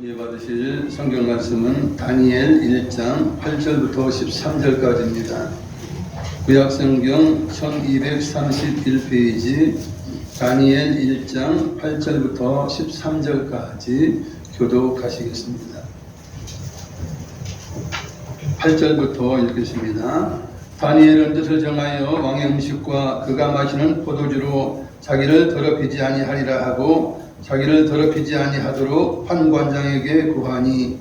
은혜 받으실 성경 말씀은 다니엘 1장 8절부터 13절까지입니다. 구약성경 1231페이지 다니엘 1장 8절부터 13절까지 교독하시겠습니다. 8절부터 읽겠습니다. 다니엘은 뜻을 정하여 왕의 음식과 그가 마시는 포도주로 자기를 더럽히지 아니하리라 하고 자기를 더럽히지 아니하도록 판관장에게 구하니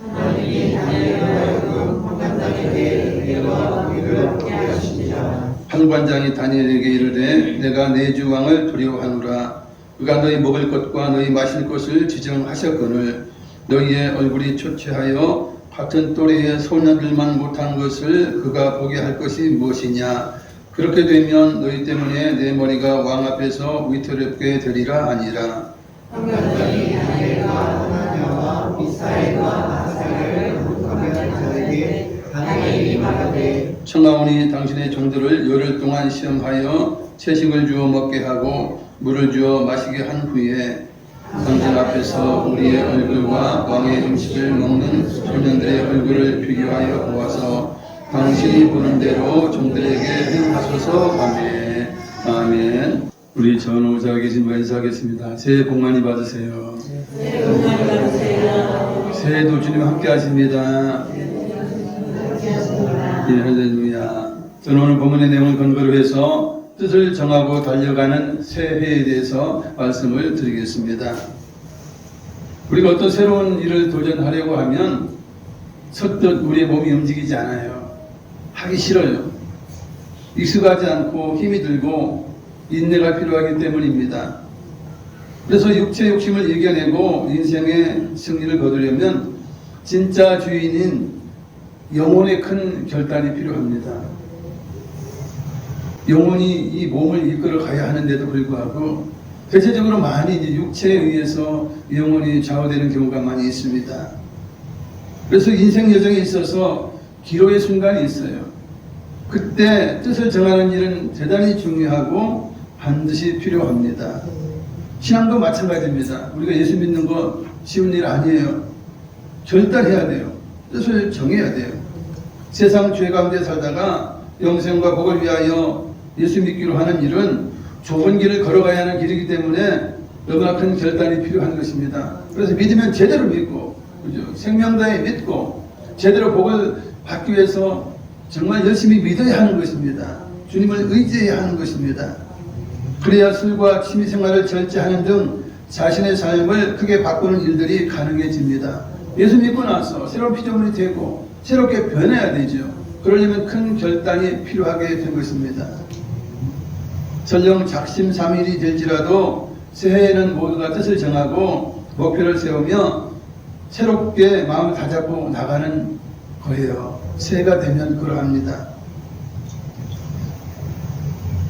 하나님이 다니엘로 하여금 판관장에게 은혜와 공의를 얻게 하시니라. 판관장이 다니엘에게 이르되 내가 내 주 왕을 두려워하노라. 그가 너희 먹을 것과 너희 마실 것을 지정하셨거늘 너희의 얼굴이 초췌하여 같은 또래의 소년들만 못한 것을 그가 보게 할 것이 무엇이냐. 그렇게 되면 너희 때문에 내 머리가 왕 앞에서 위태롭게 되리라 아니라. 판관장이 다니엘과 하나냐와 미사엘과 아사엘을 못하게 한 자에게 다니엘이 말하되 청하오니 당신의 종들을 열흘 동안 시험하여 채식을 주어 먹게 하고 물을 주어 마시게 한 후에 당신 앞에서 우리의 얼굴과 왕의 음식을 먹는 소년들의 얼굴을 비교하여 보아서 당신이 보는 대로 종들에게 행하소서. 아멘. 아멘. 우리 전우자 계신 분 인사하겠습니다. 새해 복 많이 받으세요. 새해 복 많이 받으세요. 새해도 주님 함께 하십니다. 예, 할렐루야. 저는 오늘 본문의 내용을 근거로 해서 뜻을 정하고 달려가는 새해에 대해서 말씀을 드리겠습니다. 우리가 어떤 새로운 일을 도전하려고 하면 선뜻 우리의 몸이 움직이지 않아요. 하기 싫어요. 익숙하지 않고 힘이 들고 인내가 필요하기 때문입니다. 그래서 육체 욕심을 이겨내고 인생의 승리를 거두려면 진짜 주인인 영혼의 큰 결단이 필요합니다. 영혼이 이 몸을 이끌어 가야 하는데도 불구하고 대체적으로 많이 이제 육체에 의해서 영혼이 좌우되는 경우가 많이 있습니다. 그래서 인생 여정에 있어서 기로의 순간이 있어요. 그때 뜻을 정하는 일은 대단히 중요하고 반드시 필요합니다. 신앙도 마찬가지입니다. 우리가 예수 믿는 거 쉬운 일 아니에요. 결단해야 돼요. 뜻을 정해야 돼요. 세상 죄 가운데 살다가 영생과 복을 위하여 예수 믿기로 하는 일은 좁은 길을 걸어가야 하는 길이기 때문에 너무나 큰 결단이 필요한 것입니다. 그래서 믿으면 제대로 믿고, 그죠? 생명다해 믿고, 제대로 복을 받기 위해서 정말 열심히 믿어야 하는 것입니다. 주님을 의지해야 하는 것입니다. 그래야 술과 취미생활을 절제하는 등 자신의 삶을 크게 바꾸는 일들이 가능해집니다. 예수 믿고 나서 새로운 피조물이 되고 새롭게 변해야 되죠. 그러려면 큰 결단이 필요하게 된 것입니다. 설령 작심삼일이 될지라도 새해에는 모두가 뜻을 정하고 목표를 세우며 새롭게 마음을 다잡고 나가는 거예요. 새해가 되면 그러합니다.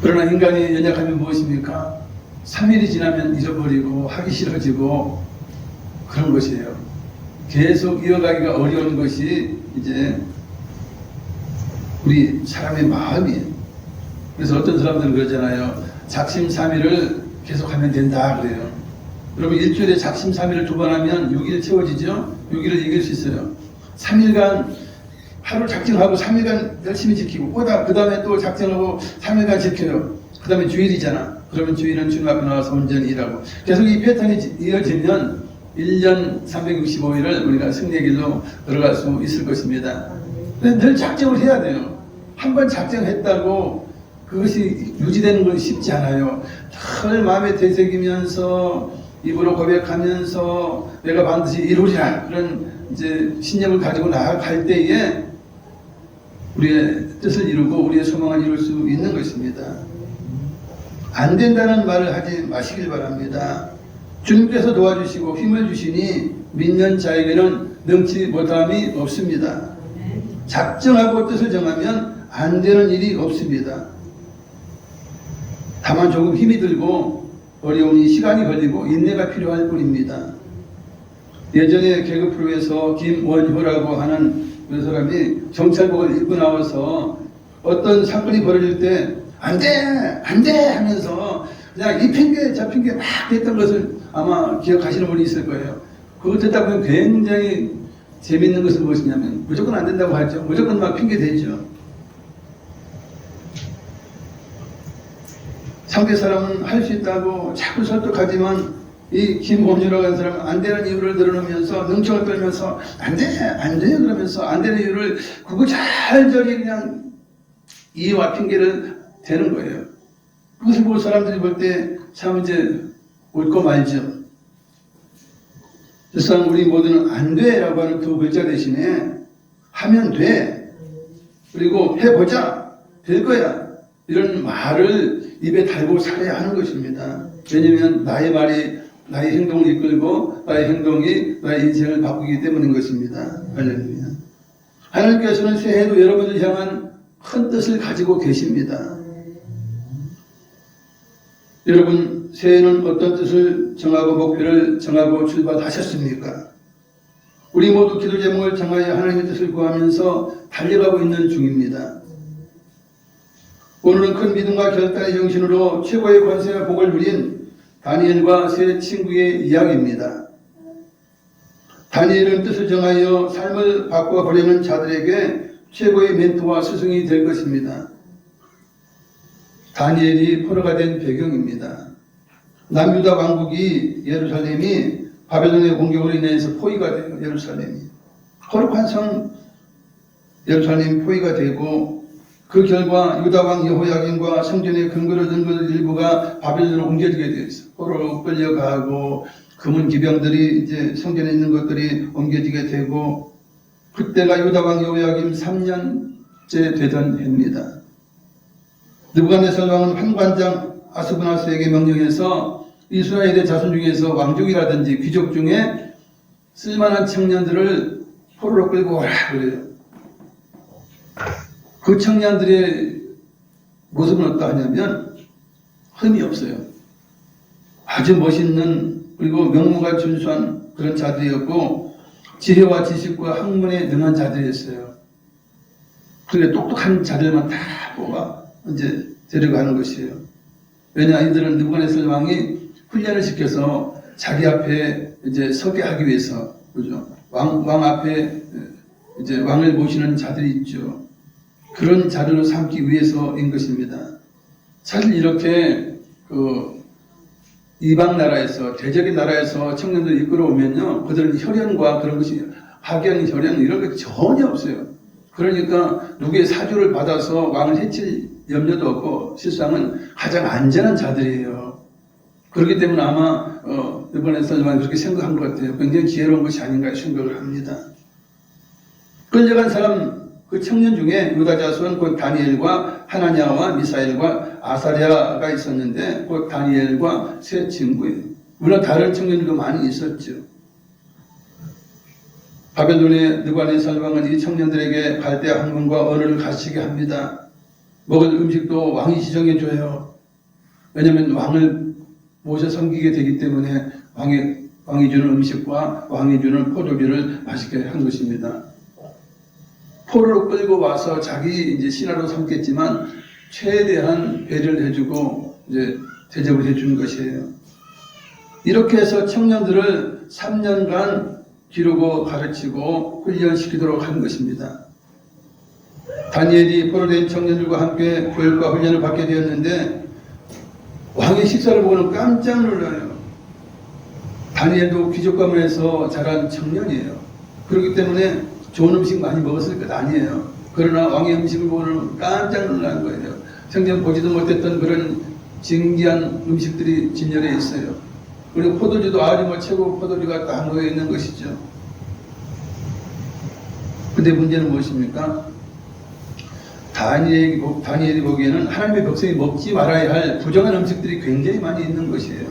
그러나 인간의 연약함이 무엇입니까? 3일이 지나면 잊어버리고 하기 싫어지고 그런 것이에요. 계속 이어가기가 어려운 것이 이제 우리 사람의 마음이에요. 그래서 어떤 사람들은 그러잖아요. 작심삼일을 계속하면 된다 그래요. 여러분 일주일에 작심삼일을 2번 하면 6일 채워지죠? 6일을 이길 수 있어요. 3일간 하루 작정하고 3일간 열심히 지키고 그 다음에 또 작정하고 3일간 지켜요. 그 다음에 주일이잖아. 그러면 주일은 주님 앞에 나와서 온전히 일하고 계속 이 패턴이 이어지면 1년 365일을 우리가 승리의 길로 들어갈 수 있을 것입니다. 늘 작정을 해야 돼요. 한번 작정했다고 그것이 유지되는 건 쉽지 않아요. 늘 마음에 되새기면서 입으로 고백하면서 내가 반드시 이루리라 그런 이제 신념을 가지고 나아갈 때에 우리의 뜻을 이루고 우리의 소망을 이룰 수 있는 것입니다. 안 된다는 말을 하지 마시길 바랍니다. 주님께서 도와주시고 힘을 주시니 믿는 자에게는 능치 못함이 없습니다. 작정하고 뜻을 정하면 안 되는 일이 없습니다. 다만 조금 힘이 들고 어려우니 시간이 걸리고 인내가 필요할 뿐입니다. 예전에 개그 프로에서 김원효라고 하는 그 사람이 경찰복을 입고 나와서 어떤 사건이 벌어질 때 안 돼! 안 돼! 하면서 그냥 이 핑계 저 핑계 막 했던 것을 아마 기억하시는 분이 있을 거예요. 그거 듣다 보면 굉장히 재밌는 것은 무엇이냐면 무조건 안 된다고 하죠. 무조건 막 핑계 대죠. 상대 사람은 할 수 있다고 자꾸 설득하지만 이 김범준이라고 하는 사람은 안 되는 이유를 늘어놓으면서 능청을 떨면서 안 돼 그러면서 안 되는 이유를 그거 잘저리 그냥 이유와 핑계를 대는 거예요. 그것을 보고 사람들이 볼 때 참 이제 웃고 말죠. 실상 우리 모두는 안 돼라고 하는 두 글자 대신에 하면 돼, 그리고 해보자, 될 거야, 이런 말을 입에 달고 살아야 하는 것입니다. 왜냐하면 나의 말이 나의 행동을 이끌고 나의 행동이 나의 인생을 바꾸기 때문인 것입니다. 할렐루야. 하나님께서는 새해도 여러분을 향한 큰 뜻을 가지고 계십니다. 여러분, 새해는 어떤 뜻을 정하고 목표를 정하고 출발하셨습니까? 우리 모두 기도 제목을 정하여 하나님의 뜻을 구하면서 달려가고 있는 중입니다. 오늘은 큰 믿음과 결단의 정신으로 최고의 권세와 복을 누린 다니엘과 세 친구의 이야기입니다. 다니엘은 뜻을 정하여 삶을 바꿔보려는 자들에게 최고의 멘토와 스승이 될 것입니다. 다니엘이 포로가 된 배경입니다. 남유다 왕국이 예루살렘이 바벨론의 공격으로 인해서 포위가 돼요. 예루살렘이 거룩한 성 예루살렘이 포위가 되고 그 결과 유다 왕 여호야긴과 성전의 근거를 든 것 일부가 바벨론으로 옮겨지게 되어 있어요. 포로로 끌려가고 금은 기병들이 이제 성전에 있는 것들이 옮겨지게 되고 그때가 유다 왕 여호야김 3년째 되던 해입니다. 느부갓네살 왕은 환관장 아스브나스에게 명령해서 이스라엘의 자손 중에서 왕족이라든지 귀족 중에 쓸만한 청년들을 포로로 끌고 오라 그래요. 그 청년들의 모습은 어떠하냐면 흠이 없어요. 아주 멋있는 그리고 명문과 준수한 그런 자들이었고 지혜와 지식과 학문에 능한 자들이었어요. 그게 똑똑한 자들만 다 뽑아 이제 데려가는 것이에요. 왜냐, 이들은 느부갓네살 왕이 훈련을 시켜서 자기 앞에 이제 서게 하기 위해서, 그죠? 왕 앞에 이제 왕을 모시는 자들이 있죠. 그런 자료로 삼기 위해서인 것입니다. 사실 이렇게 이방 나라에서, 대적인 나라에서 청년들을 이끌어오면요, 그들은 혈연과 그런 것이 학연, 혈연 이런 게 전혀 없어요. 그러니까 누구의 사주를 받아서 왕을 해칠 염려도 없고 실상은 가장 안전한 자들이에요. 그렇기 때문에 아마 느부갓네살 왕이 그렇게 생각한 것 같아요. 굉장히 지혜로운 것이 아닌가 생각을 합니다. 끌려간 사람 그 청년 중에 유다 자손 곧 다니엘과 하나냐와 미사엘과 아사랴가 있었는데 곧 다니엘과 세 친구예요. 물론 다른 청년들도 많이 있었죠. 바벨론의 느부갓네살 왕은 이 청년들에게 갈대아 학문과 언어를 가르치게 합니다. 먹을 음식도 왕이 지정해줘요. 왜냐하면 왕을 모셔 섬기게 되기 때문에 왕이 주는 음식과 왕이 주는 포도주를 맛있게 한 것입니다. 포로로 끌고 와서 자기 이제 신하로 삼겠지만 최대한 배려를 해주고 이제 대접을 해주는 것이에요. 이렇게 해서 청년들을 3년간 기르고 가르치고 훈련시키도록 한 것입니다. 다니엘이 포로된 청년들과 함께 교육과 훈련을 받게 되었는데 왕의 식사를 보고는 깜짝 놀라요. 다니엘도 귀족 가문에서 자란 청년이에요. 그렇기 때문에 좋은 음식 많이 먹었을 것 아니에요. 그러나 왕의 음식을 보고는 깜짝 놀란 거예요. 생전 보지도 못했던 그런 진귀한 음식들이 진열해 있어요. 그리고 포도주도 아주 최고 포도주가 딱 놓여 있는 것이죠. 근데 문제는 무엇입니까? 다니엘이 보기에는 하나님의 백성이 먹지 말아야 할 부정한 음식들이 굉장히 많이 있는 것이에요.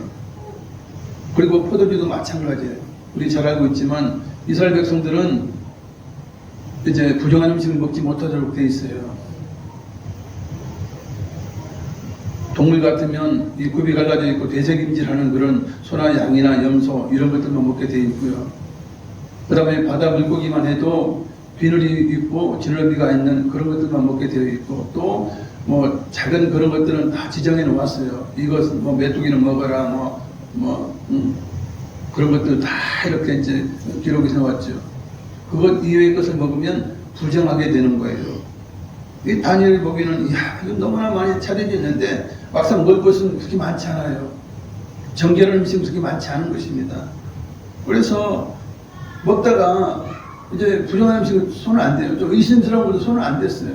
그리고 포도주도 마찬가지예요. 우리 잘 알고 있지만 이스라엘 백성들은 이제 부정한 음식을 먹지 못하도록 되어 있어요. 동물 같으면 이 굽이 갈라져 있고 대적임질하는 그런 소나 양이나 염소 이런 것들만 먹게 되어 있고요. 그 다음에 바다 물고기만 해도 비늘이 있고 지느러미가 있는 그런 것들만 먹게 되어 있고 또 뭐 작은 그런 것들은 다 지정해 놓았어요. 이것은 뭐 메뚜기는 먹어라 그런 것들 다 이렇게 이제 기록이 나왔죠. 그것 이외의 것을 먹으면 부정하게 되는 거예요. 이 다니엘이 보기에는 이야 이거 너무나 많이 차려졌는데 막상 먹을 것은 그렇게 많지 않아요. 정결한 음식은 그렇게 많지 않은 것입니다. 그래서 먹다가 이제 부정한 음식은 손을 안 대요. 좀 의심스러운 것도 손을 안 댔어요.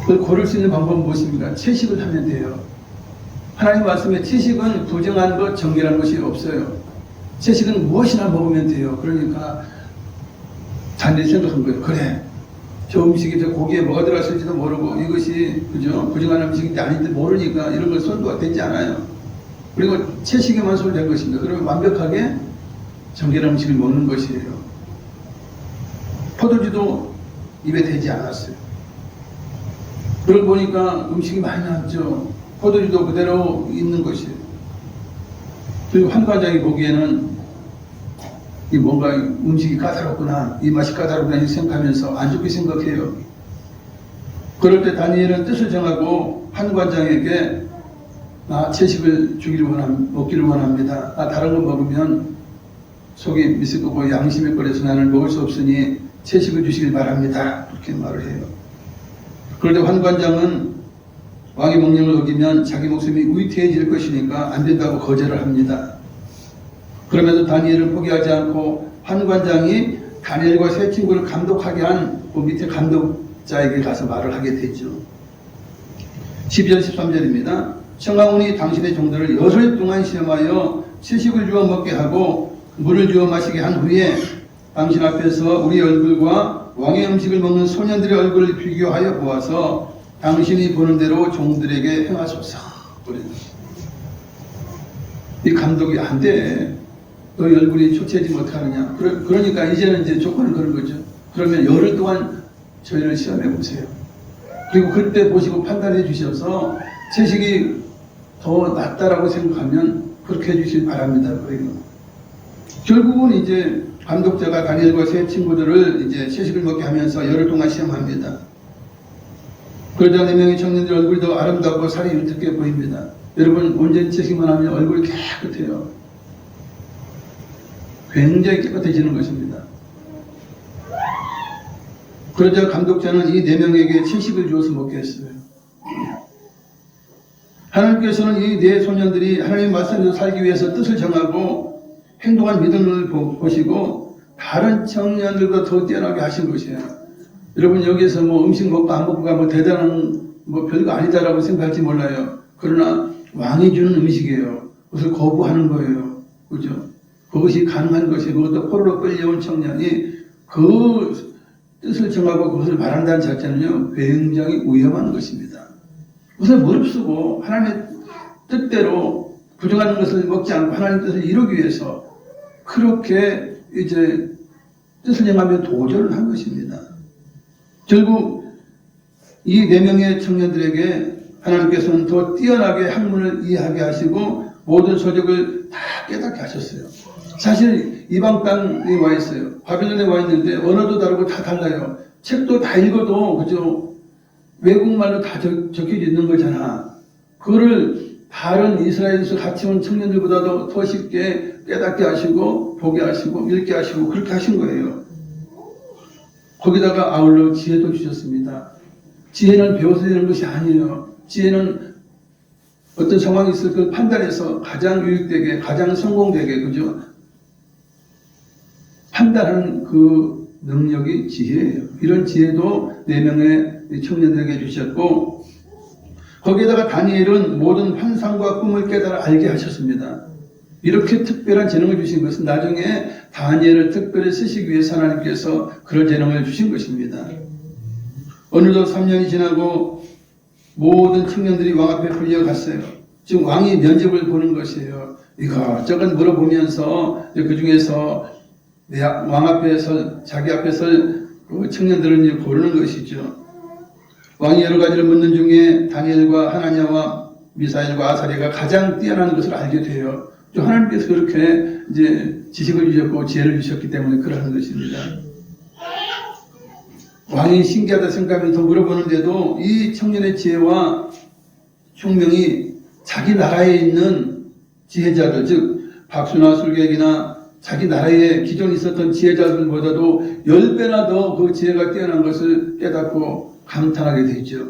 그걸 고를 수 있는 방법은 무엇입니까? 채식을 하면 돼요. 하나님 말씀에 채식은 부정한 것, 정결한 것이 없어요. 채식은 무엇이나 먹으면 돼요. 그러니까 단지 생각한 거예요. 그래, 저 음식이 저 고기에 뭐가 들어갔을지도 모르고 이것이 그죠? 부정한 음식인지 아닌지 모르니까 이런 걸 손도가 되지 않아요. 그리고 채식에만 손을 댄 것입니다. 그러면 완벽하게 정결한 음식을 먹는 것이에요. 포도주도 입에 대지 않았어요. 그걸 보니까 음식이 많이 남죠. 포도주도 그대로 있는 것이에요. 그리고 환관장이 보기에는 이 뭔가 음식이 까다롭구나, 이 맛이 까다롭구나 이렇게 생각하면서 안 좋게 생각해요. 그럴 때 다니엘은 뜻을 정하고 환관장에게 채식을 먹기를 원합니다. 다른 거 먹으면 속이 미스고 양심에 꺼려서 나는 먹을 수 없으니 채식을 주시길 바랍니다. 그렇게 말을 해요. 그런데 환관장은 왕의 명령을 어기면 자기 목숨이 위태해질 것이니까 안 된다고 거절을 합니다. 그러면서 다니엘을 포기하지 않고 환관장이 다니엘과 세 친구를 감독하게 한 그 밑에 감독자에게 가서 말을 하게 되죠. 12절 13절입니다. 청하오니 당신의 종들을 열흘 동안 시험하여 채식을 주어 먹게 하고 물을 주어 마시게 한 후에 당신 앞에서 우리 얼굴과 왕의 음식을 먹는 소년들의 얼굴을 비교하여 보아서 당신이 보는 대로 종들에게 행하소서. 이 감독이 안 돼. 너 얼굴이 초췌해지면 어떡하느냐. 그러니까 이제는 이제 조건을 그런 거죠. 그러면 열흘 동안 저희를 시험해 보세요. 그리고 그때 보시고 판단해 주셔서 채식이 더 낫다라고 생각하면 그렇게 해주시기 바랍니다. 결국은 이제 감독자가 다니엘과 세 친구들을 이제 채식을 먹게 하면서 열흘 동안 시험합니다. 그러자 4명의 청년들 얼굴이 더 아름답고 살이 윤택해 보입니다. 여러분 온전히 채식만 하면 얼굴이 깨끗해요. 굉장히 깨끗해지는 것입니다. 그러자 감독자는 이 4명에게 채식을 주어서 먹게 했어요. 하나님께서는 이 4 소년들이 하나님의 말씀대로 살기 위해서 뜻을 정하고 행동한 믿음을 보시고 다른 청년들보다 더 뛰어나게 하신 것이에요. 여러분 여기에서 뭐 음식 먹고 안 먹고가 뭐 대단한 뭐 별거 아니다라고 생각할지 몰라요. 그러나 왕이 주는 음식이에요. 그것을 거부하는 거예요. 그죠? 그것이 가능한 것이 그것도 포로로 끌려온 청년이 그 뜻을 정하고 그것을 말한다는 자체는요 굉장히 위험한 것입니다. 그것을 무릅쓰고 하나님의 뜻대로 부정하는 것을 먹지 않고 하나님의 뜻을 이루기 위해서 그렇게 이제 뜻을 정하며 도전을 한 것입니다. 결국 이 4명의 청년들에게 하나님께서는 더 뛰어나게 학문을 이해하게 하시고 모든 서적을 다 깨닫게 하셨어요. 사실 이방 땅에 와 있어요. 바빌론에 와 있는데 언어도 다르고 다 달라요. 책도 다 읽어도 그죠? 외국말로 다 적혀져 있는 거잖아. 그거를 다른 이스라엘에서 같이 온 청년들보다도 더 쉽게 깨닫게 하시고 보게 하시고 읽게 하시고 그렇게 하신 거예요. 거기다가 아울러 지혜도 주셨습니다. 지혜는 배워서 되는 것이 아니에요. 지혜는 어떤 상황이 있을 걸 판단해서 가장 유익되게 가장 성공되게 그죠? 판단하는 그 능력이 지혜예요. 이런 지혜도 4명의 청년들에게 주셨고 거기에다가 다니엘은 모든 환상과 꿈을 깨달아 알게 하셨습니다. 이렇게 특별한 재능을 주신 것은 나중에 다니엘을 특별히 쓰시기 위해서 하나님께서 그런 재능을 주신 것입니다. 어느덧 3년이 지나고 모든 청년들이 왕 앞에 불려갔어요. 지금 왕이 면접을 보는 것이에요. 이것저것 물어보면서 그 중에서 왕 앞에서 자기 앞에서 그 청년들은 이제 고르는 것이죠. 왕이 여러 가지를 묻는 중에 다니엘과 하나냐와 미사엘과 아사리가 가장 뛰어난 것을 알게 돼요. 하나님께서 그렇게 이제 지식을 주셨고 지혜를 주셨기 때문에 그러는 것입니다. 왕이 신기하다 생각하면서 물어보는데도 이 청년의 지혜와 총명이 자기 나라에 있는 지혜자들, 즉 박수나 술객이나 자기 나라에 기존 있었던 지혜자들보다도 10배나 더 그 지혜가 뛰어난 것을 깨닫고 감탄하게 되죠.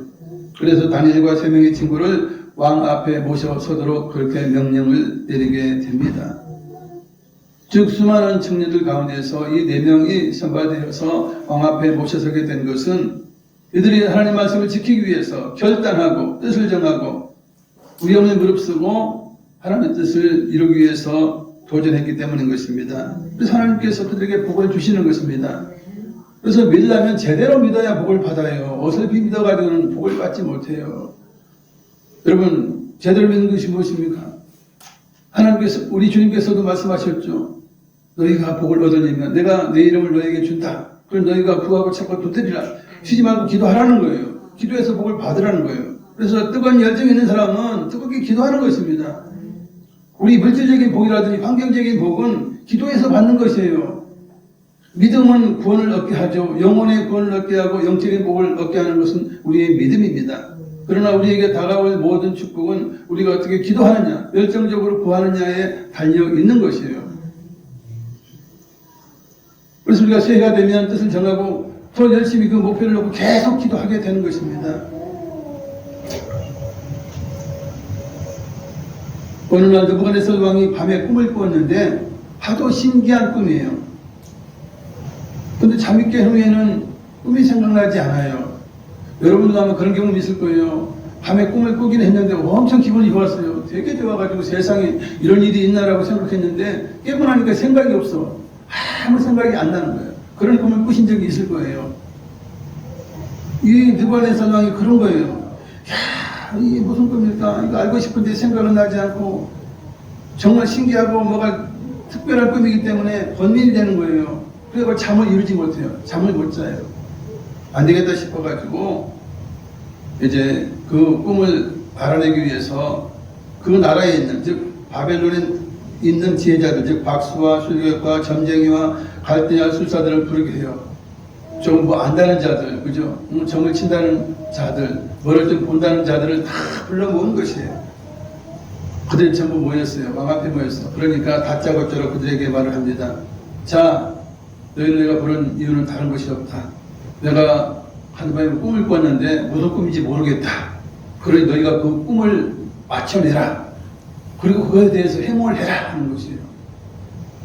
그래서 다니엘과 3명의 친구를 왕 앞에 모셔서도록 그렇게 명령을 내리게 됩니다. 즉 수많은 청년들 가운데서 이 4명이 선발되어서 왕 앞에 모셔서게 된 것은 이들이 하나님 말씀을 지키기 위해서 결단하고 뜻을 정하고 위험을 무릅쓰고 하나님의 뜻을 이루기 위해서 도전했기 때문인 것입니다. 그래서 하나님께서 그들에게 복을 주시는 것입니다. 그래서 믿으려면 제대로 믿어야 복을 받아요. 어설피 믿어가지고는 복을 받지 못해요. 여러분, 제대로 믿는 것이 무엇입니까? 하나님께서, 우리 주님께서도 말씀하셨죠. 너희가 복을 얻으려면 내가 내 이름을 너희에게 준다. 그럼 너희가 구하고 찾고 두드리라. 쉬지 말고 기도하라는 거예요. 기도해서 복을 받으라는 거예요. 그래서 뜨거운 열정이 있는 사람은 뜨겁게 기도하는 것입니다. 우리 물질적인 복이라든지 환경적인 복은 기도해서 받는 것이에요. 믿음은 구원을 얻게 하죠. 영혼의 구원을 얻게 하고 영적인 복을 얻게 하는 것은 우리의 믿음입니다. 그러나 우리에게 다가올 모든 축복은 우리가 어떻게 기도하느냐, 열정적으로 구하느냐에 달려 있는 것이에요. 그래서 우리가 새해가 되면 뜻을 정하고 더 열심히 그 목표를 놓고 계속 기도하게 되는 것입니다. 어느 날 느부갓네살 왕이 밤에 꿈을 꾸었는데 하도 신기한 꿈이에요. 그런데 잠이 깬 후에는 꿈이 생각나지 않아요. 여러분도 아마 그런 경험 있을 거예요. 밤에 꿈을 꾸긴 했는데 엄청 기분이 좋았어요. 되게 좋아가지고 세상에 이런 일이 있나라고 생각했는데 깨고 나니까 생각이 없어. 아무 생각이 안 나는 거예요. 그런 꿈을 꾸신 적이 있을 거예요. 이 느부갓네살 왕이 그런 거예요. 야, 이게 무슨 꿈일까? 이거 알고 싶은데 생각은 나지 않고 정말 신기하고 뭐가 특별한 꿈이기 때문에 번민이 되는 거예요. 그래서 잠을 이루지 못해요. 잠을 못 자요. 안 되겠다 싶어가지고 이제 그 꿈을 알아내기 위해서 그 나라에 있는, 즉 바벨론에 있는 지혜자들, 즉 박수와 술객과 점쟁이와 갈대아 술사들을 부르게 해요. 좀 뭐 안다는 자들, 그죠? 정을 친다는 자들, 뭐를 좀 본다는 자들을 다 불러 모은 것이에요. 그들이 전부 모였어요. 왕 앞에 모였어. 그러니까 다짜고짜로 그들에게 말을 합니다. 자, 너희가 부른 이유는 다른 것이 없다. 내가 한밤에 꿈을 꿨는데 무슨 꿈인지 모르겠다. 그러니 너희가 그 꿈을 맞춰내라. 그리고 그거에 대해서 해몽을 해라 하는 것이에요.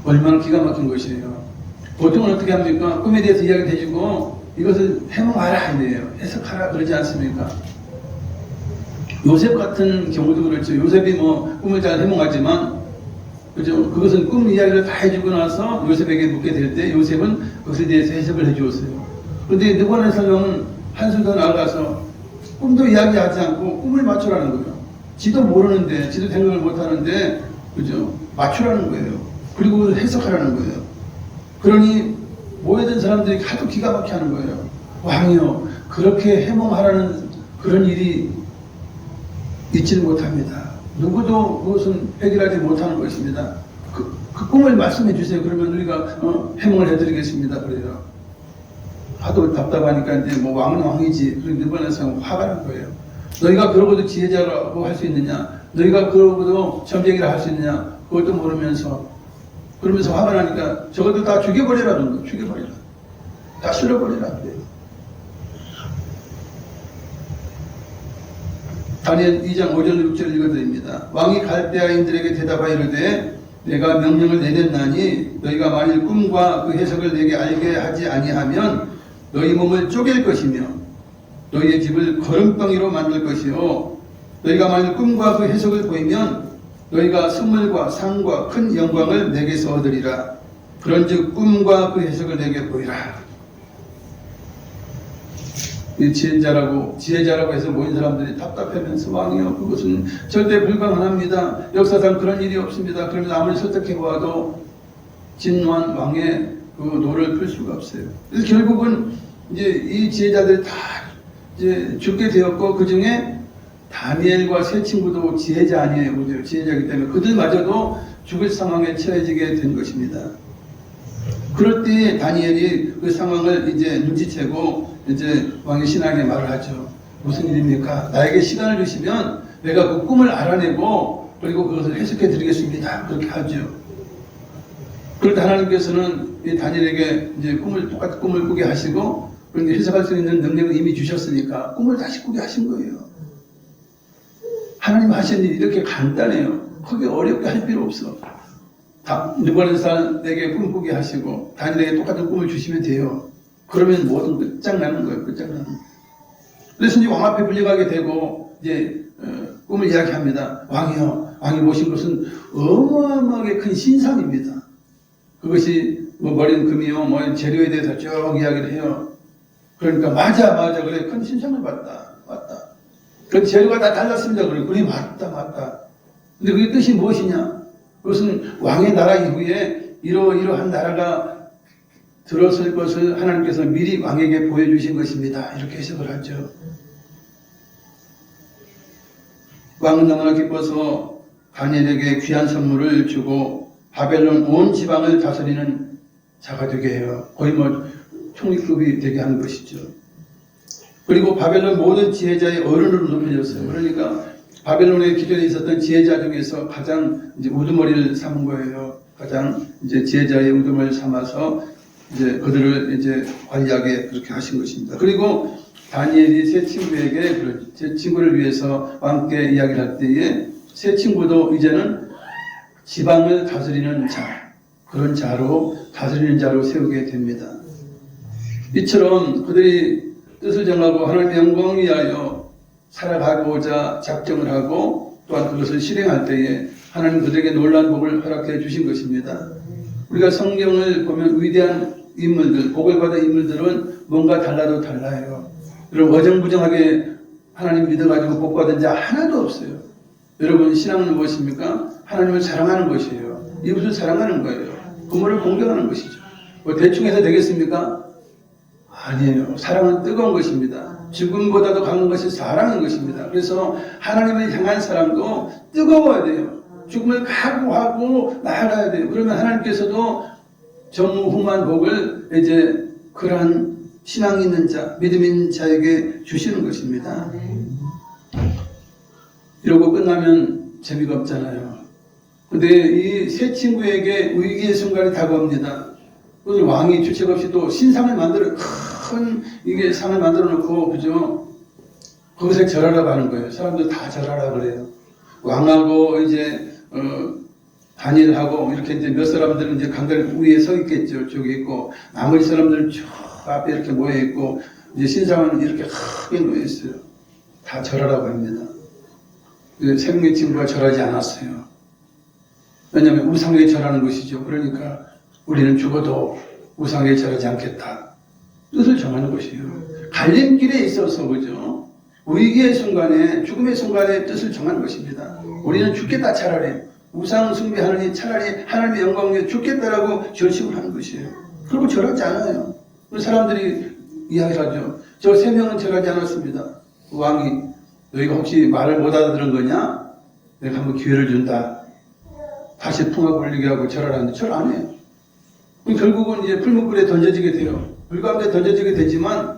얼마나 기가 막힌 것이에요. 보통은 어떻게 합니까? 꿈에 대해서 이야기를 해주고 이것을 해몽하라 이래요. 해석하라 그러지 않습니까? 요셉 같은 경우도 그렇죠. 요셉이 뭐 꿈을 잘 해몽하지만 그죠? 그것은 꿈 이야기를 다 해주고 나서 요셉에게 묻게 될 때 요셉은 그것에 대해서 해석을 해주었어요. 그런데 느부갓네살 왕은 한술 더 나아가서 꿈도 이야기하지 않고 꿈을 맞추라는 거예요. 지도 모르는데, 지도 생각을 못하는데, 그죠? 맞추라는 거예요. 그리고 그걸 해석하라는 거예요. 그러니 모여든 사람들이 하도 기가 막히게 하는 거예요. 왕이요, 그렇게 해몽하라는 그런 일이 있지는 못합니다. 누구도 그것은 해결하지 못하는 것입니다. 그 꿈을 말씀해 주세요. 그러면 우리가 해몽을 해드리겠습니다. 그래요. 하도 답답하니까 이제 뭐 왕은 왕이지. 그리고 느부갓네살은 화가 난 거예요. 너희가 그러고도 지혜자라고 할 수 있느냐? 너희가 그러고도 점쟁이라 할 수 있느냐? 그것도 모르면서 그러면서 화가 나니까 저것도 다 죽여버리라는 거예요. 죽여버리라. 다 쓸어버리라. 그래요. 다니엘 2장 5절 6절 읽어드립니다. 왕이 갈대아인들에게 대답하여 이르되 내가 명령을 내렸나니 너희가 만일 꿈과 그 해석을 내게 알게 하지 아니하면 너희 몸을 쪼갤 것이며 너희의 집을 거름덩이로 만들 것이요 너희가 만일 꿈과 그 해석을 보이면 너희가 선물과 상과 큰 영광을 내게서 얻으리라. 그런즉 꿈과 그 해석을 내게 보이라. 이 지혜자라고 해서 모인 사람들이 답답하면서 왕이요, 그것은 절대 불가능합니다. 역사상 그런 일이 없습니다. 그러면 아무리 설득해보아도 진노한 왕의 그 노를 풀 수가 없어요. 그래서 결국은 이제 이 지혜자들이 다 이제 죽게 되었고, 그 중에 다니엘과 세 친구도 지혜자 아니에요. 그죠? 지혜자이기 때문에 그들마저도 죽을 상황에 처해지게 된 것입니다. 그럴 때 다니엘이 그 상황을 이제 눈치채고 이제 왕의 신하에게 말을 하죠. 무슨 일입니까? 나에게 시간을 주시면 내가 그 꿈을 알아내고 그리고 그것을 해석해 드리겠습니다. 그렇게 하죠. 그런데 하나님께서는 이 다니엘에게 이제 똑같은 꿈을 꾸게 하시고, 그런데 해석할 수 있는 능력을 이미 주셨으니까 꿈을 다시 꾸게 하신 거예요. 하나님 하신 일이 이렇게 간단해요. 크게 어렵게 할 필요 없어. 느부갓네살에게 꿈 꾸게 하시고 다니엘에게 똑같은 꿈을 주시면 돼요. 그러면 모든 끝장나는 거예요. 끝장나는 거예요. 그래서 이제 왕 앞에 불려가게 되고 이제 꿈을 이야기합니다. 왕이요, 왕이 보신 것은 어마어마하게 큰 신상입니다. 그것이 뭐 머리는 금이요, 뭐 재료에 대해서 쭉 이야기를 해요. 그러니까 맞아 그래, 큰 신상을 봤다. 그 재료가 다 달랐습니다. 그래 맞다. 근데 그게 뜻이 무엇이냐? 그것은 왕의 나라 이후에 이러한 나라가 들어설 것을 하나님께서 미리 왕에게 보여주신 것입니다. 이렇게 해석을 하죠. 왕은 너무나 기뻐서 다니엘에게 귀한 선물을 주고 바벨론 온 지방을 다스리는 자가 되게 해요. 거의 뭐 총리급이 되게 하는 것이죠. 그리고 바벨론 모든 지혜자의 어른으로 높여졌어요. 그러니까 바벨론에 기존에 있었던 지혜자 중에서 가장 이제 우두머리를 삼은 거예요. 가장 이제 지혜자의 우두머리를 삼아서 이제 그들을 이제 관리하게 그렇게 하신 것입니다. 그리고 다니엘이 세 친구에게 제 친구를 위해서 함께 이야기를 할 때에 세 친구도 이제는 지방을 다스리는 자, 그런 자로 다스리는 자로 세우게 됩니다. 이처럼 그들이 뜻을 정하고 하나님의 영광을 위하여 살아가고자 작정을 하고 또한 그것을 실행할 때에 하나님 그들에게 놀라운 복을 허락해 주신 것입니다. 우리가 성경을 보면 위대한 인물들, 복을 받은 인물들은 뭔가 달라도 달라요. 여러분 어정부정하게 하나님 믿어가지고 복 받은 자 하나도 없어요. 여러분 신앙은 무엇입니까? 하나님을 사랑하는 것이에요. 이웃을 사랑하는 거예요. 부모를 공경하는 것이죠. 뭐 대충 해서 되겠습니까? 아니에요. 사랑은 뜨거운 것입니다. 죽음보다도 강한 것이 사랑인 것입니다. 그래서 하나님을 향한 사람도 뜨거워야 돼요. 죽음을 각오하고 나아가야 돼요. 그러면 하나님께서도 전무후무한 복을 이제 그러한 신앙 있는 자, 믿음 있는 자에게 주시는 것입니다. 이러고 끝나면 재미가 없잖아요. 근데 이 세 친구에게 위기의 순간이 다가옵니다. 오늘 왕이 주책 없이 또 신상을 만들어 큰 이게 상을 만들어 놓고 그죠? 거기서 절하라고 하는 거예요. 사람들 다 절하라 그래요. 왕하고 이제 다니엘하고 이렇게 이제 몇 사람들은 이제 강단 위에 서 있겠죠. 저기 있고 나머지 사람들은 쭉 앞에 이렇게 모여 있고 이제 신상은 이렇게 크게 놓여 있어요. 다 절하라고 합니다. 세 명의 친구가 절하지 않았어요. 왜냐하면 우상에 절하는 것이죠. 그러니까 우리는 죽어도 우상에 절하지 않겠다. 뜻을 정하는 것이에요. 갈림길에 있어서 그죠? 위기의 순간에 죽음의 순간에 뜻을 정하는 것입니다. 우리는 죽겠다 차라리 우상 숭배하느니 차라리 하나님의 영광 위에 죽겠다라고 결심을 하는 것이에요. 그리고 절하지 않아요. 사람들이 이야기를 하죠. 저 세 명은 절하지 않았습니다. 왕이 너희가 혹시 말을 못 알아들은 거냐? 내가 한번 기회를 준다. 다시 풍악 올리게 하고 절하라는데 절 안 해요. 결국은 이제 풀무불에 던져지게 돼요. 불 가운데 던져지게 되지만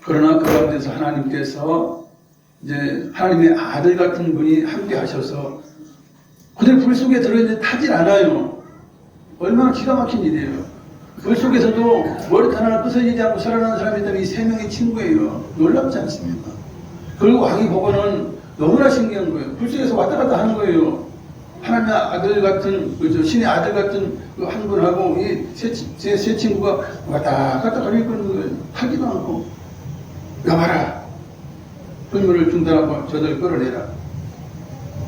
그러나 그 가운데서 하나님께서 이제 하나님의 아들 같은 분이 함께 하셔서 그들 불 속에 들어있는데 타질 않아요. 얼마나 기가 막힌 일이에요. 불 속에서도 머리 하나 부서지지 않고 살아나는 사람이 있다면 이 세 명의 친구예요. 놀랍지 않습니까? 그리고 왕이 보고는 너무나 신기한 거예요. 불 속에서 왔다 갔다 하는 거예요. 하나님의 아들 같은, 그죠? 신의 아들 같은 그 한 분하고 이 세 친구가 왔다 갔다 거리고 있는 거예요. 타기도 않고. 여봐라. 불물을 중단하고 저들 끌어내라.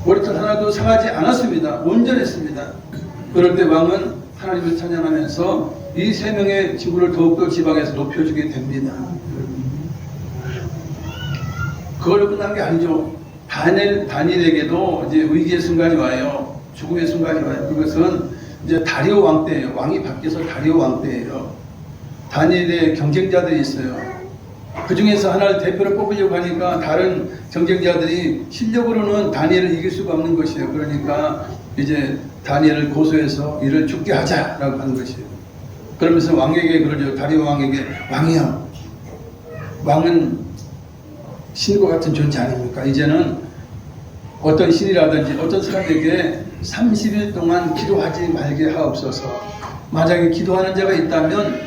머리털 하나도 상하지 않았습니다. 온전했습니다. 그럴 때 왕은 하나님을 찬양하면서 이 세 명의 친구를 더욱더 지방에서 높여주게 됩니다. 그걸로 끝난 게 아니죠. 다니엘에게도 이제 위기의 순간이 와요. 죽음의 순간이 와요. 그것은 이제 다리오 왕 때예요. 왕이 바뀌어서 다리오 왕 때예요. 다니엘의 경쟁자들이 있어요. 그 중에서 하나를 대표로 뽑으려고 하니까 다른 경쟁자들이 실력으로는 다니엘을 이길 수가 없는 것이에요. 그러니까 이제 다니엘을 고소해서 이를 죽게 하자라고 하는 것이에요. 그러면서 왕에게 그러죠. 다리오 왕에게 왕이요. 왕은 신과 같은 존재 아닙니까? 이제는 어떤 신이라든지 어떤 사람에게 30일 동안 기도하지 말게 하옵소서. 만약에 기도하는 자가 있다면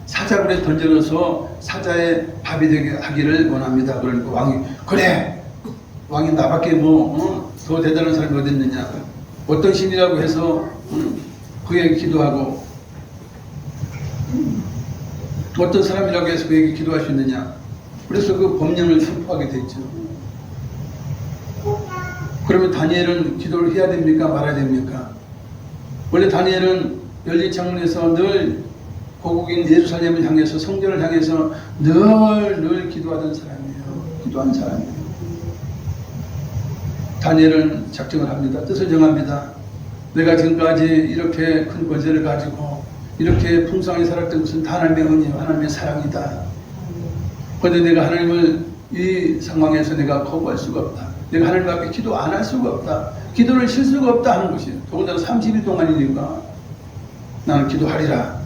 사자굴에 던져넣어서 사자의 밥이 되게 하기를 원합니다. 그러니까 왕이 그래, 왕이 나밖에 더 대단한 사람이 어디 있느냐, 어떤 신이라고 해서 그에게 기도하고 어떤 사람이라고 해서 그에게 기도할 수 있느냐. 그래서 그 법령을 선포하게 됐죠. 그러면 다니엘은 기도를 해야 됩니까? 말아야 됩니까? 원래 다니엘은 열린 창문에서 늘 고국인 예루살렘을 향해서, 성전을 향해서 늘 기도하던 사람이에요. 기도하는 사람이에요. 다니엘은 작정을 합니다. 뜻을 정합니다. 내가 지금까지 이렇게 큰 권세를 가지고 이렇게 풍성하게 살았던 것은 다 하나님의 은혜요, 하나님의 사랑이다. 그런데 내가 하나님을 이 상황에서 내가 거부할 수가 없다. 내가 하나님 앞에 기도 안 할 수가 없다. 기도를 쉴 수가 없다 하는 것이에요. 더군다나 30일 동안이니까 나는 기도하리라.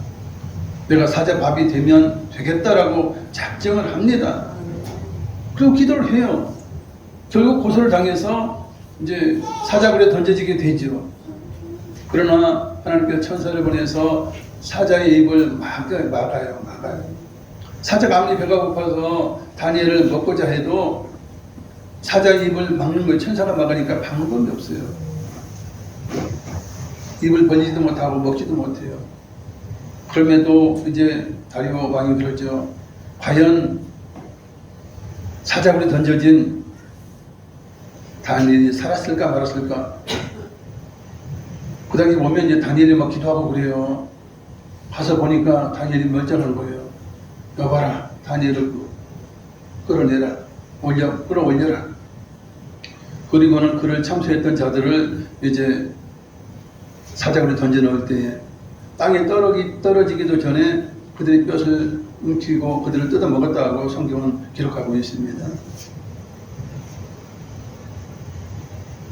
내가 사자 밥이 되면 되겠다라고 작정을 합니다. 그리고 기도를 해요. 결국 고소를 당해서 이제 사자굴에 던져지게 되죠. 그러나 하나님께서 천사를 보내서 사자의 입을 막아요. 사자가 아무리 배가 고파서 다니엘을 먹고자 해도 사자의 입을 막는 거예요. 천사가 막으니까 방법이 없어요. 입을 벌리지도 못하고 먹지도 못해요. 그럼에도 이제 다리오 왕이 그러죠. 과연 사자굴에 던져진 다니엘이 살았을까 말았을까. 그 당시 보면 이제 다니엘이 막 기도하고 그래요. 가서 보니까 다니엘이 멀쩡한 거예요. 여봐라, 다니엘을 끌어내라, 끌어올려라. 그리고는 그를 참수했던 자들을 이제 사자굴에 던져 넣을 때에 땅에 떨어지기도 전에 그들의 뼈를 움키고 그들을 뜯어 먹었다고 성경은 기록하고 있습니다.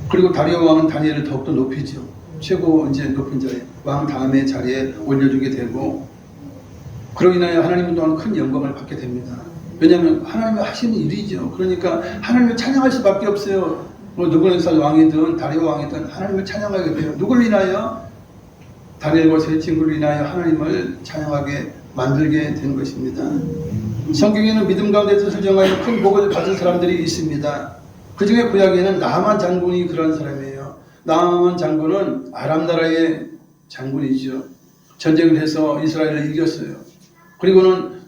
그리고 다리오 왕은 다니엘을 더욱더 높이죠. 최고 이제 높은 자리, 왕 다음의 자리에 올려주게 되고, 그로 인하여 하나님은 또한 큰 영광을 받게 됩니다. 왜냐하면 하나님이 하시는 일이죠. 그러니까 하나님을 찬양할 수밖에 없어요. 누구네살 왕이든 다리오 왕이든 하나님을 찬양하게 돼요. 누구를 인하여? 다니엘과 세 친구를 인하여 하나님을 찬양하게 만들게 된 것입니다. 성경에는 믿음 가운데 뜻을 정하여 큰 복을 받은 사람들이 있습니다. 그 중에 구약에는 나만 장군이 그런 사람이에요. 나만 장군은 아람 나라의 장군이죠. 전쟁을 해서 이스라엘을 이겼어요. 그리고는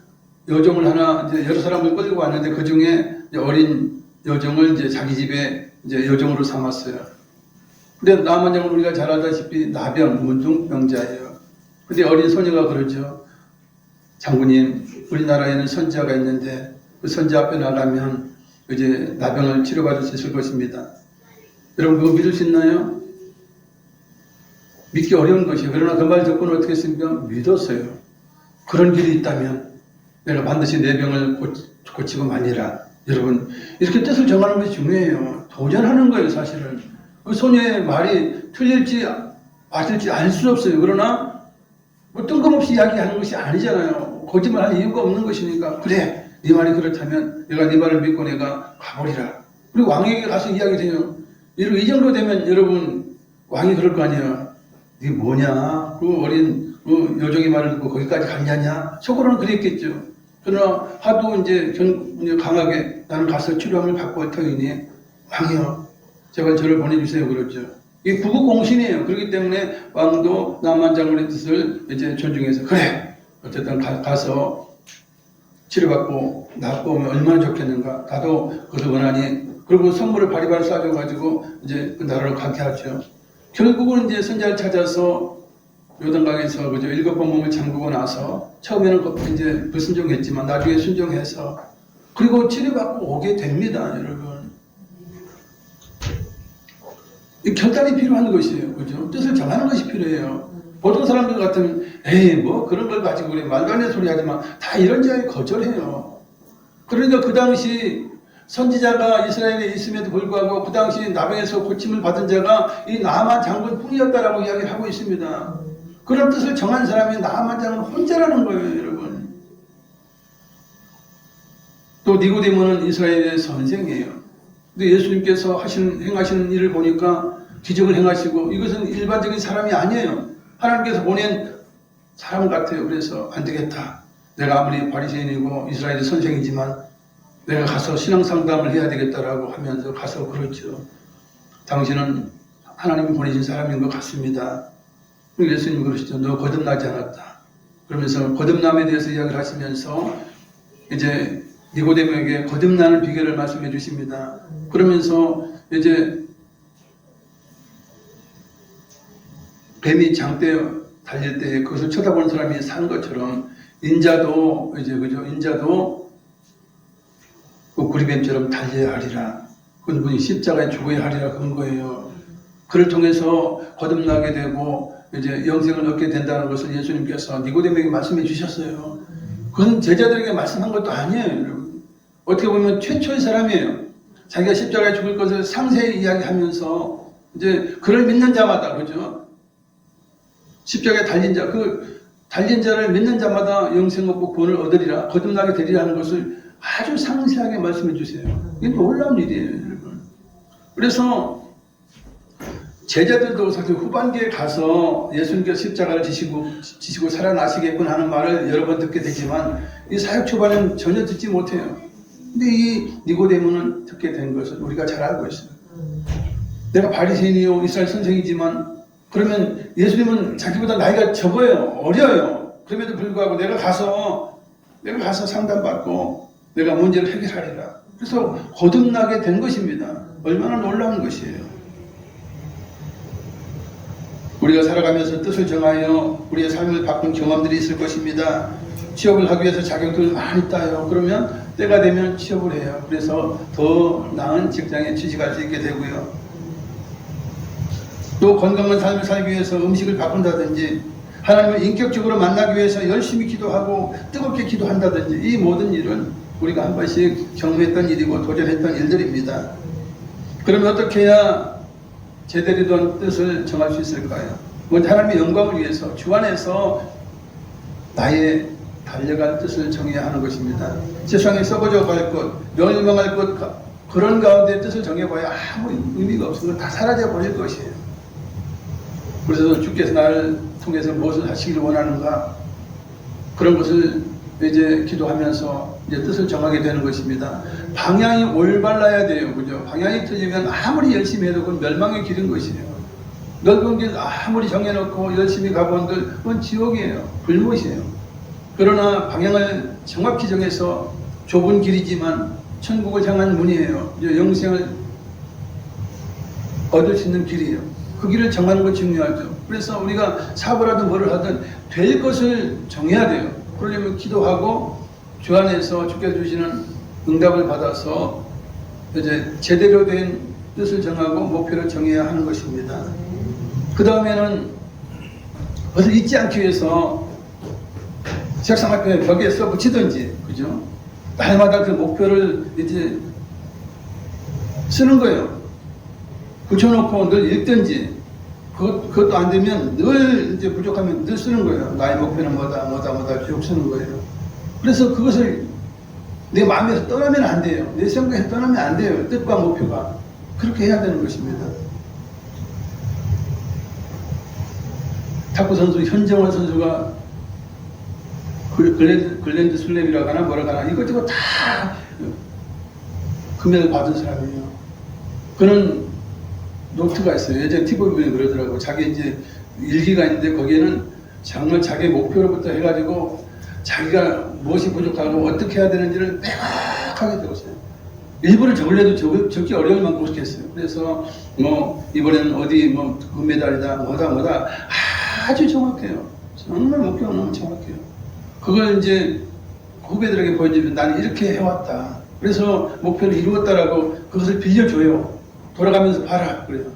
여종을 하나, 이제 여러 사람을 끌고 왔는데 그 중에 어린 여종을 이제 자기 집에 이제 여종으로 삼았어요. 근데 나만 장군 우리가 잘 알다시피 나병, 문둥병자예요. 근데 어린 소녀가 그러죠. 장군님, 우리나라에는 선지자가 있는데 그 선지자 앞에 나가면 이제 나병을 치료받을 수 있을 것입니다. 여러분 그거 믿을 수 있나요? 믿기 어려운 것이에요. 그러나 그 말 듣고는 어떻게 했습니까? 믿었어요. 그런 길이 있다면 내가 반드시 내 병을 고치고 마니라. 여러분 이렇게 뜻을 정하는 것이 중요해요. 도전하는 거예요. 사실은 그 소녀의 말이 틀릴지 맞을지 알 수 없어요. 그러나 뭐 뜬금없이 이야기하는 것이 아니잖아요. 거짓말할 이유가 없는 것이니까 그래, 네 말이 그렇다면 내가 네 말을 믿고 내가 가보리라. 그리고 왕에게 가서 이야기해요. 이 정도 되면 여러분 왕이 그럴 거 아니에요. 네 뭐냐? 그 어린 여종의 말을 듣고 거기까지 갔냐냐? 속으로는 그랬겠죠. 그러나 하도 이제 강하게 나는 가서 치료함을 받고 올 터이니 왕이여 제발 저를 보내주세요 그러죠. 이게 구국공신이에요. 그렇기 때문에 왕도 나만 장군의 뜻을 이제 존중해서 그래 어쨌든 가서 치료받고 낫고 오면 얼마나 좋겠는가. 나도 그것을 원하니. 그리고 선물을 바리바리 쏴줘가지고 이제 그 나라로 가게 하죠. 결국은 이제 선자를 찾아서 요단강에서 그죠 7번 몸을 잠그고 나서 처음에는 이제 불순종했지만 나중에 순종해서 그리고 치료받고 오게 됩니다, 여러분. 이 결단이 필요한 것이에요, 그죠? 뜻을 정하는 것이 필요해요. 보통 사람들 같으면 에이 뭐 그런 걸 가지고 그래 말도 안 되는 소리 하지만 다 이런 자에 거절해요. 그러니까 그 당시 선지자가 이스라엘에 있음에도 불구하고 그 당시 나병에서 고침을 받은 자가 이 나만 장군뿐이었다라고 이야기를 하고 있습니다. 그런 뜻을 정한 사람이 나만 장군 혼자라는 거예요, 여러분. 또 니고데모는 이스라엘의 선생이에요. 근데 예수님께서 행하시는 일을 보니까 기적을 행하시고 이것은 일반적인 사람이 아니에요. 하나님께서 보낸 사람 같아요. 그래서 안 되겠다. 내가 아무리 바리새인이고 이스라엘의 선생이지만 내가 가서 신앙 상담을 해야 되겠다라고 하면서 가서 그렇죠. 당신은 하나님이 보내신 사람인 것 같습니다. 예수님이 그러시죠. 너 거듭나지 않았다. 그러면서 거듭남에 대해서 이야기를 하시면서 이제 니고데모에게 거듭나는 비결을 말씀해 주십니다. 그러면서 이제 뱀이 장대에 달릴 때 그것을 쳐다보는 사람이 사는 것처럼 인자도 그 구리뱀처럼 달려야 하리라. 그분이 십자가에 죽어야 하리라 그런 거예요. 그를 통해서 거듭나게 되고 이제 영생을 얻게 된다는 것을 예수님께서 니고데모에게 말씀해 주셨어요. 그건 제자들에게 말씀한 것도 아니에요, 여러분. 어떻게 보면 최초의 사람이에요. 자기가 십자가에 죽을 것을 상세히 이야기하면서 이제 그를 믿는 자마다, 그죠? 십자가에 달린 자, 그 달린 자를 믿는 자마다 영생 얻고 구원을 얻으리라, 거듭나게 되리라 하는 것을 아주 상세하게 말씀해 주세요. 이게 놀라운 일이에요, 여러분. 그래서 제자들도 사실 후반기에 가서 예수님께서 십자가를 지시고 살아나시겠군 하는 말을 여러 번 듣게 되지만 이 사역 초반에는 전혀 듣지 못해요. 근데 이 니고데모는 듣게 된 것을 우리가 잘 알고 있어요. 내가 바리새인이요 이스라엘 선생이지만 그러면 예수님은 자기보다 나이가 적어요. 어려요. 그럼에도 불구하고 내가 가서 상담받고 내가 문제를 해결하리라. 그래서 거듭나게 된 것입니다. 얼마나 놀라운 것이에요. 우리가 살아가면서 뜻을 정하여 우리의 삶을 바꾼 경험들이 있을 것입니다. 취업을 하기 위해서 자격증을 많이 따요. 그러면 때가 되면 취업을 해요. 그래서 더 나은 직장에 취직할 수 있게 되고요. 또 건강한 삶을 살기 위해서 음식을 바꾼다든지 하나님을 인격적으로 만나기 위해서 열심히 기도하고 뜨겁게 기도한다든지 이 모든 일은 우리가 한 번씩 경험했던 일이고 도전했던 일들입니다. 그러면 어떻게 해야 제대로 된 뜻을 정할 수 있을까요? 먼저 하나님의 영광을 위해서 주 안에서 나의 달려갈 뜻을 정해야 하는 것입니다. 세상에 썩어져 갈 것, 멸망할 것 그런 가운데 뜻을 정해봐야 아무 의미가 없으면 다 사라져 버릴 것이에요. 그래서 주께서 나를 통해서 무엇을 하시기를 원하는가 그런 것을 이제 기도하면서 이제 뜻을 정하게 되는 것입니다. 방향이 올바라야 돼요. 그죠? 방향이 틀리면 아무리 열심히 해도 그건 멸망의 길인 것이에요. 넓은 길 아무리 정해놓고 열심히 가본들 그건 지옥이에요. 불못이에요. 그러나 방향을 정확히 정해서 좁은 길이지만 천국을 향한 문이에요. 영생을 얻을 수 있는 길이에요. 그 길을 정하는 건 중요하죠. 그래서 우리가 사업을 하든 뭐를 하든 될 것을 정해야 돼요. 그러려면 기도하고 주 안에서 주께서 주시는 응답을 받아서 이제 제대로 된 뜻을 정하고 목표를 정해야 하는 것입니다. 그 다음에는 그것을 잊지 않기 위해서 책상 앞에 벽에 써 붙이든지, 그죠? 날마다 그 목표를 이제 쓰는 거예요. 붙여놓고 늘 읽든지, 그것도 안 되면 늘 이제 부족하면 늘 쓰는 거예요. 나의 목표는 뭐다 쭉 쓰는 거예요. 그래서 그것을 내 마음에서 떠나면 안 돼요. 내 생각에서 떠나면 안 돼요. 뜻과 목표가. 그렇게 해야 되는 것입니다. 탁구 선수 현정원 선수가 글랜드 슬램이라고 하나 뭐라고 하나 이것저것 다 금메달 받은 사람이에요. 그는 노트가 있어요. 예전에 TV에 그러더라고. 자기 이제 일기가 있는데 거기에는 정말 자기 목표로부터 해가지고 자기가 무엇이 부족하고 어떻게 해야 되는지를 명확하게 적었어요. 일부러 적으려도 적기 어려울 만큼 그렇게 했어요. 그래서 뭐 이번에는 어디 뭐 금메달이다 뭐다 아주 정확해요. 정말 목표가 너무 정확해요. 그걸 이제 후배들에게 보여주면 나는 이렇게 해왔다. 그래서 목표를 이루었다라고 그것을 빌려줘요. 돌아가면서 봐라. 그래요.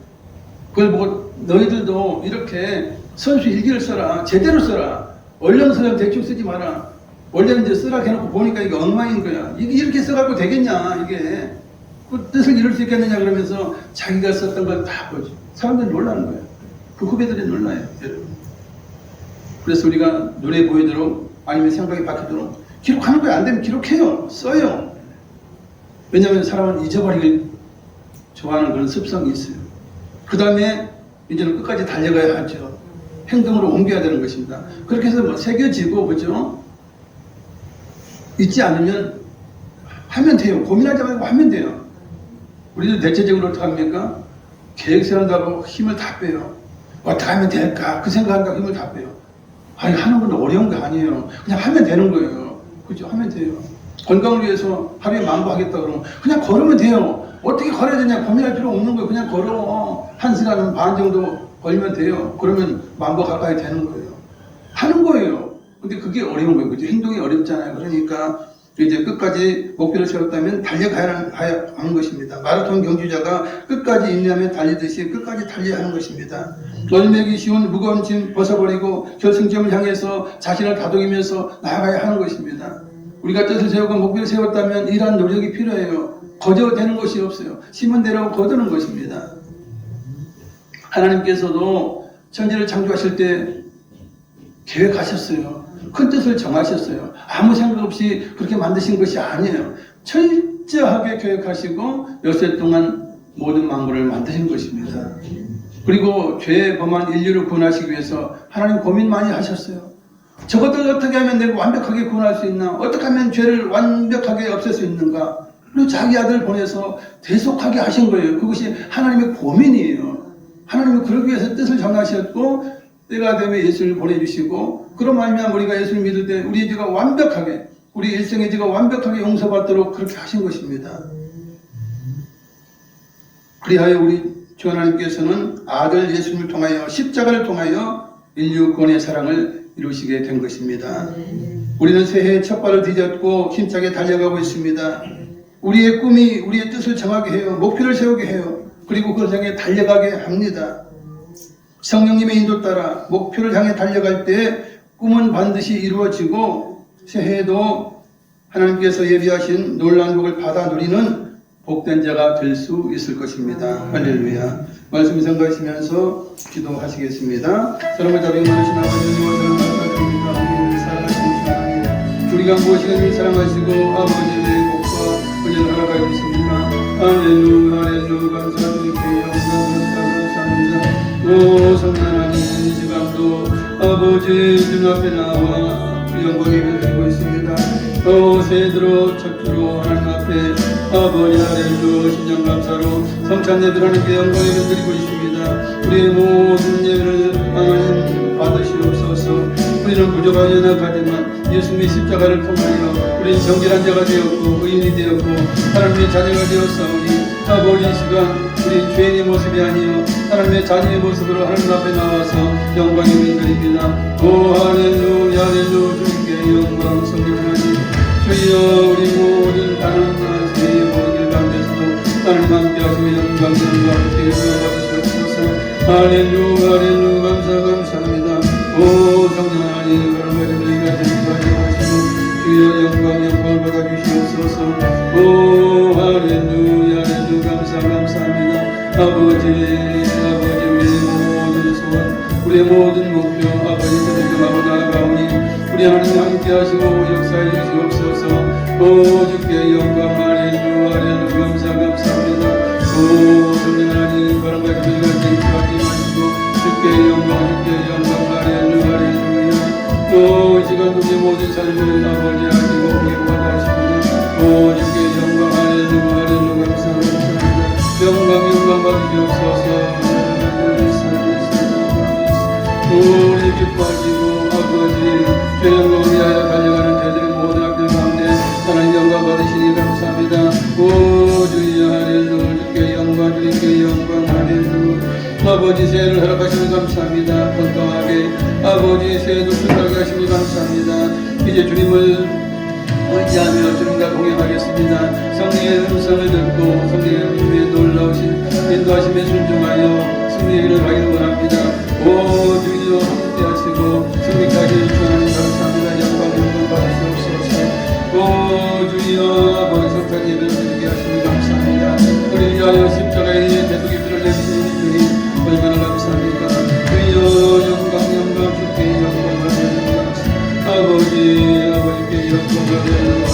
그걸 보고 너희들도 이렇게 선수 일기를 써라. 제대로 써라. 얼렁설렁 대충 쓰지 마라. 원래는 이제 쓰라 해놓고 보니까 이게 엉망인 거야. 이게 이렇게 써갖고 되겠냐. 이게 그 뜻을 이룰 수 있겠느냐 그러면서 자기가 썼던 걸 다 보여줘. 사람들이 놀라는 거예요. 그 후배들이 놀라요. 여러분. 그래서 우리가 눈에 보이도록 아니면 생각이 바뀌도록 기록하는 거예요. 안 되면 기록해요. 써요. 왜냐하면 사람은 잊어버리길 좋아하는 그런 습성이 있어요. 그 다음에 이제는 끝까지 달려가야 하죠. 행동으로 옮겨야 되는 것입니다. 그렇게 해서 뭐 새겨지고, 그죠? 있지 않으면 하면 돼요. 고민하지 말고 하면 돼요. 우리도 대체적으로 어떻게 합니까? 계획 세운다고 힘을 다 빼요. 어떻게 하면 될까? 그 생각한다고 힘을 다 빼요. 아니, 하는 건 어려운 거 아니에요. 그냥 하면 되는 거예요. 그죠? 하면 돼요. 건강을 위해서 하루에 10,000보 하겠다 그러면 그냥 걸으면 돼요. 어떻게 걸어야 되냐 고민할 필요 없는 거예요. 그냥 걸어. 1시간 반 정도 걸면 돼요. 그러면 10,000보 가까이 되는 거예요. 하는 거예요. 근데 그게 어려운 거예요. 그죠? 행동이 어렵잖아요. 그러니까 이제 끝까지 목표를 세웠다면 달려가야 하는 것입니다. 마라톤 경주자가 끝까지 인내하며 달리듯이 끝까지 달려야 하는 것입니다. 얼매기 쉬운 무거운 짐 벗어버리고 결승점을 향해서 자신을 다독이면서 나아가야 하는 것입니다. 우리가 뜻을 세우고 목표를 세웠다면 이러한 노력이 필요해요. 거저되는 것이 없어요. 심은 대로 거두는 것입니다. 하나님께서도 천지를 창조하실 때 계획하셨어요. 큰 뜻을 정하셨어요. 아무 생각 없이 그렇게 만드신 것이 아니에요. 철저하게 계획하시고 엿새 동안 모든 만물을 만드신 것입니다. 그리고 죄에 범한 인류를 구원하시기 위해서 하나님 고민 많이 하셨어요. 저것들 어떻게 하면 내가 완벽하게 구원할 수 있나? 어떻게 하면 죄를 완벽하게 없앨 수 있는가? 그리고 자기 아들을 보내서 대속하게 하신 거예요. 그것이 하나님의 고민이에요. 하나님은 그러기 위해서 뜻을 정하셨고 때가 되면 예수를 보내주시고 그런 말미암아 우리가 예수를 믿을 때 우리의 죄가 완벽하게 우리 일생의 죄가 완벽하게 용서받도록 그렇게 하신 것입니다. 그리하여 우리 주 하나님께서는 아들 예수님을 통하여 십자가를 통하여 인류 구원의 사랑을 이루시게 된 것입니다. 우리는 새해에 첫 발을 디뎠고 힘차게 달려가고 있습니다. 우리의 꿈이 우리의 뜻을 정하게 해요. 목표를 세우게 해요. 그리고 그걸 향해 달려가게 합니다. 성령님의 인도 따라 목표를 향해 달려갈 때 꿈은 반드시 이루어지고 새해에도 하나님께서 예비하신 놀라운 복을 받아 누리는 복된 자가 될 수 있을 것입니다. 할렐루야. 말씀 생각하시면서 기도하시겠습니다. 사랑을 자비가 많으신 아버지님 사랑합니다. 사랑하시는 주님 우리가 무엇이든지 사랑하시고 아버지의 복과 은혜를 허락하여 주십니다. 할렐루야 할렐루야 감사드릴게요. 감사합니다. 오 성령 하나님 이 시간도 아버지 눈앞에 나와 영광을 드리고 있습니다. 새해 들어 첫 주로 하나님 앞에 아버지 할렐루야 신령감사로 성찬 예배를 하나님께 영광을 드리고 있습니다. 우리의 모든 예배를 하나님 받으시옵소서. 우리는 부족하고 연약하지만 예수님의 십자가를 통하여 우리는 정결한 자가 되었고 의인이 되었고 하나님의 자녀가 되었사오니 아버지 이 시간 우리 죄인의 모습이 아니요 하나님의 자녀의 모습으로 하나님 앞에 나와서 영광을 드립니다. 오 할렐루야 할렐루야 주님께 영광 성령 하나님 주여 우리 모든 가난한 죄의 모든 길 가운데서도 하나님 함께 하시고 영광 함께 받으시옵소서. 할렐루야 할렐루야 감사합니다. 오 성령 하나님 그런 우리가 되게 하시고 주여 영광을 받아주시옵소서. 오 할렐루야 할렐루야 감사합니다. 아버지 우리의 모든 소원 우리의 모든 목표 아버지 생각하고 나아가오니 우리 하나님 함께 하시고 역사해 주시옵소서. 오 주께 영광 할렐루야 할렐루야 감사합니다. 오 성령 하나님 바람과 주님과 행복하게 하시고 주께 영광 할렐루야 할렐루야. 오 이 시간 우리의 모든 삶을 아버지 하시고 기뻐하게 하십니다. 오 주께 영광 할렐루야 할렐루야 감사합니다. 영광 받으시옵소서. 우리 기뻐하시고 아버지 주 영광을 위하여 달려가는 저희들의 모든 악들 가운데 하나님 영광 받으시니 감사합니다. 오 주여 할렐루야 주께 영광 주님께 영광 할렐루야. 아버지 새해를 허락하시니 감사합니다. 건강하게 아버지 새해도 순하게 하시니 감사합니다. 이제 주님을 의지하며 주님과 동행하겠습니다. 성령의 음성을 듣고 성령의 놀라우신 인도하심에 순종하여 승리의 길을 가기를 원합니다. 오 주여 함께 하시고 승리케 하시는 주 하나님 감사합니다. 영광 받으시옵소서. 오 주여 아버지 성찬 예배를 드리게 하시니 감사합니다. 우리 위하여 십자가에 대속의 피를 내주시는 주님 얼마나 감사합니까. 주여 영광 주께 영광 아버지께 영광